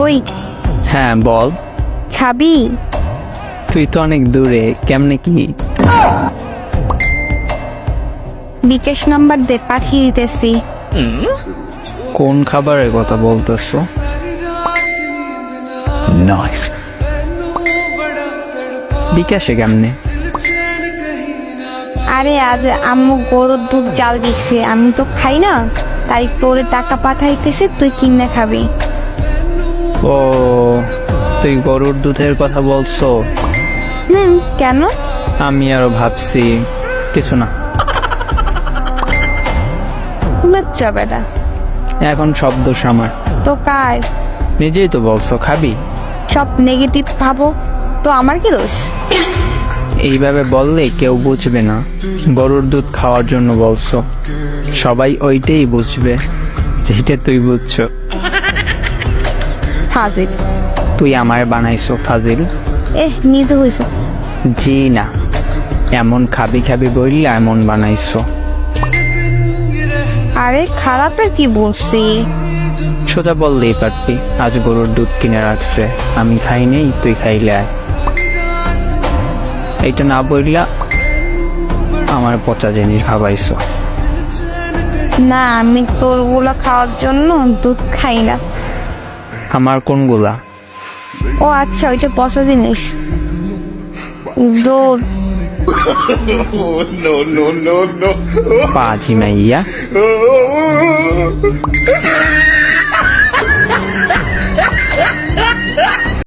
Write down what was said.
ওই হ্যাঁ বল। খাবি? তুই তো অনেক দূরে, কেমনে কি? বিকাশ নাম্বার দে, পাঠিয়ে দিতেছি। কোন খাবারের কথা বলতেছো? নাইস। বিকাশে কেমনে? আরে আজ আম্মু গরুর দুধ জাল দিচ্ছে, আমি তো খাই না, তাই তোরে টাকা পাঠাইতেছে, তুই কিনে খাবি। ও, তুই গরুর দুধের কথা বলছো? কেন? আমি আরো ভাবছি কিছু না। লজ্জা বেটা। এখন সব দোষ আমার। তো কার? নিজেই তো বলছো খাবি। সব নেগেটিভ ভাবো তো আমার কি দোষ? এইভাবে বললে কেউ বুঝবে না গরুর দুধ খাওয়ার জন্য বলছো। সবাই ওইটাই বুঝবে যেটা তুই বুঝছো। ফাজিল। তুই আমায় বানাইছো ফাজিল? নিজে হইছো। জি না, এমন খাবি খাবি বললে এমন বানাইছো। আরে খারাপের কি বলছি? সোজা বললেই পারতি আজ গরুর দুধ কিনে রাখছে, আমি খাই নেই, তুই খাইলে আয়। এইটা না বললা আমার পচা জিনিস ভাবাইছো। না, আমি তোর গুলা খাওয়ার জন্য দুধ খাই না। আমার কোনগুলা? ও আচ্ছা, ওইটা পচা জিনিস। দুধ। পাজি মাইয়া।